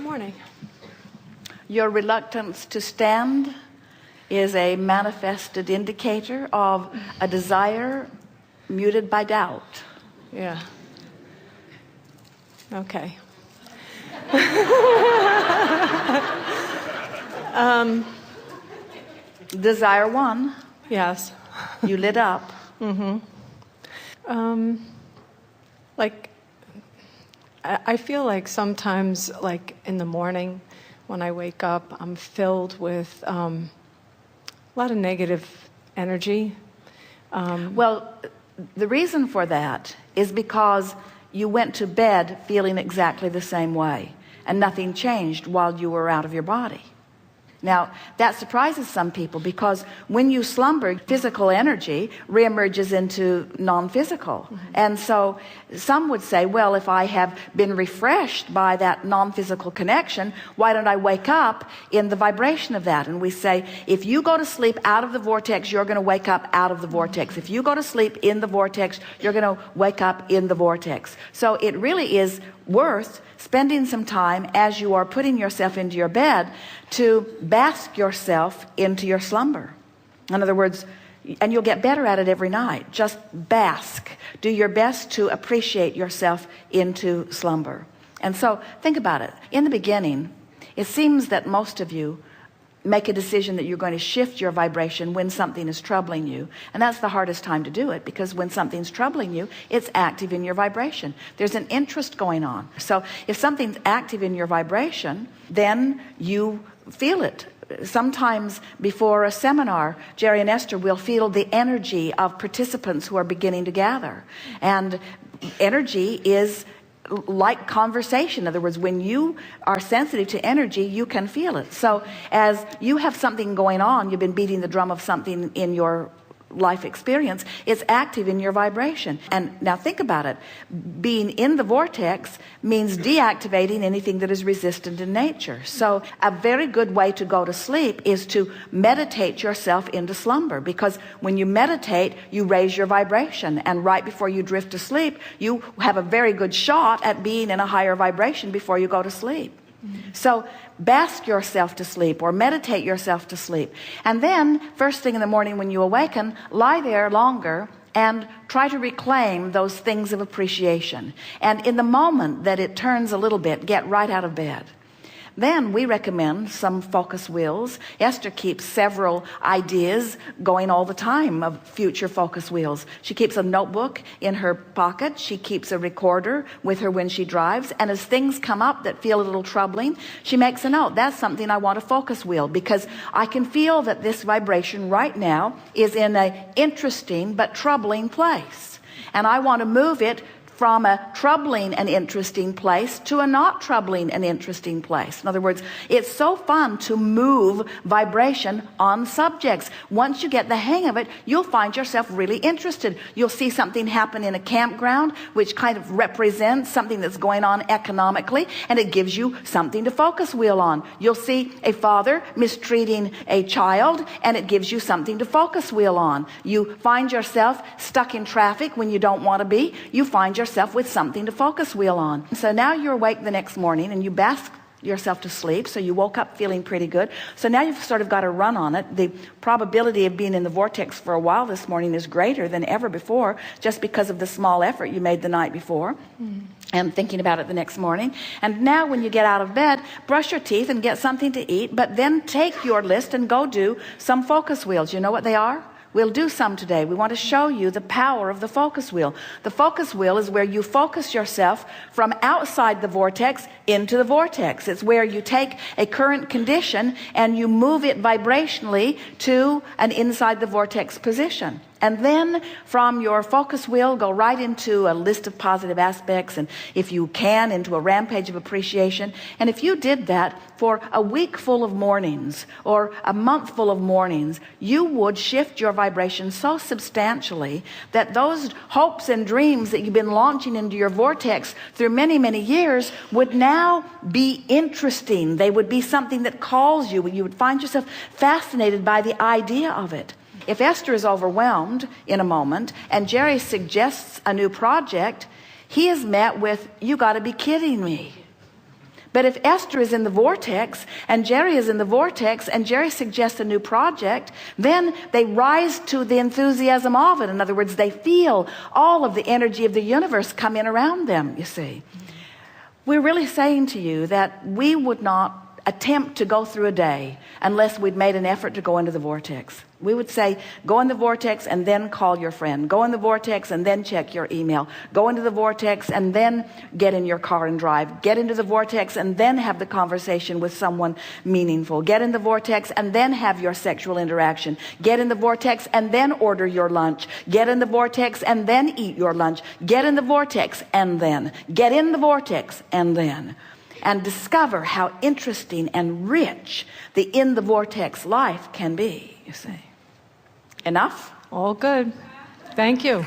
Morning. Your reluctance to stand is a manifested indicator of a desire muted by doubt. Yeah. Okay. Desire one, Yes. you lit up. Like, I feel like sometimes, like in the morning when I wake up, I'm filled with a lot of negative energy. Well, the reason for that is because you went to bed feeling exactly the same way, and nothing changed while you were out of your body. Now, that surprises some people, because when you slumber, physical energy reemerges into non-physical. And so some would say, well, if I have been refreshed by that non-physical connection, why don't I wake up in the vibration of that? And we say, if you go to sleep out of the vortex, you're going to wake up out of the vortex. If you go to sleep in the vortex, you're going to wake up in the vortex. So it really is worth spending some time as you are putting yourself into your bed to bask yourself into your slumber. In other words, and you'll get better at it every night. Just bask. Do your best to appreciate yourself into slumber. And so think about it. In the beginning, it seems that most of you make a decision that you're going to shift your vibration when something is troubling you. And that's the hardest time to do it, because when something's troubling you, it's active in your vibration. There's an interest going on. So if something's active in your vibration, then you feel it. Sometimes before a seminar, Jerry and Esther will feel the energy of participants who are beginning to gather. And energy is like conversation. In other words, when you are sensitive to energy, you can feel it. So as you have something going on, you've been beating the drum of something in your life experience, it's active in your vibration. And now think about it. Being in the vortex means deactivating anything that is resistant in nature. So a very good way to go to sleep is to meditate yourself into slumber, because when you meditate, you raise your vibration, and right before you drift to sleep, you have a very good shot at being in a higher vibration before you go to sleep. So bask yourself to sleep, or meditate yourself to sleep. And then first thing in the morning when you awaken, lie there longer and try to reclaim those things of appreciation. And in the moment that it turns a little bit, get right out of bed. Then we recommend some focus wheels. Esther keeps several ideas going all the time of future focus wheels. She keeps a notebook in her pocket. She keeps a recorder with her when she drives. And as things come up that feel a little troubling, she makes a note. That's something I want a focus wheel, because I can feel that this vibration right now is in an interesting but troubling place. And I want to move it from a troubling and interesting place to a not troubling and interesting place. In other words, it's so fun to move vibration on subjects. Once you get the hang of it, you'll find yourself really interested. You'll see something happen in a campground, which kind of represents something that's going on economically, and it gives you something to focus wheel on. You'll see a father mistreating a child, and it gives you something to focus wheel on. You find yourself stuck in traffic when you don't want to be. You find yourself with something to focus wheel on. So now you're awake the next morning and you bask yourself to sleep. So you woke up feeling pretty good. So now you've sort of got a run on it. The probability of being in the vortex for a while this morning is greater than ever before, just because of the small effort you made the night before and thinking about it the next morning. And now when you get out of bed, brush your teeth and get something to eat, but then take your list and go do some focus wheels. You know what they are? We'll do some today. We want to show you the power of the focus wheel. The focus wheel is where you focus yourself from outside the vortex into the vortex. It's where you take a current condition and you move it vibrationally to an inside the vortex position. And then from your focus wheel, go right into a list of positive aspects, and if you can, into a rampage of appreciation. And if you did that for a week full of mornings or a month full of mornings, you would shift your vibration so substantially that those hopes and dreams that you've been launching into your vortex through many, many years would now be interesting. They would be something that calls you. You would find yourself fascinated by the idea of it. If Esther is overwhelmed in a moment and Jerry suggests a new project, he is met with, "You got to be kidding me." But if Esther is in the vortex and Jerry is in the vortex and Jerry suggests a new project, then they rise to the enthusiasm of it. In other words, they feel all of the energy of the universe come in around them, you see. We're really saying to you that we would not attempt to go through a day unless we'd made an effort to go into the vortex. We would say, go in the vortex and then call your friend. Go in the vortex and then check your email. Go into the vortex and then get in your car and drive. Get into the vortex and then have the conversation with someone meaningful. Get in the vortex and then have your sexual interaction. Get in the vortex and then order your lunch. Get in the vortex and then eat your lunch. Get in the vortex and then. Get in the vortex and then. And discover how interesting and rich the in the vortex life can be, you see. Enough? All good. Thank you.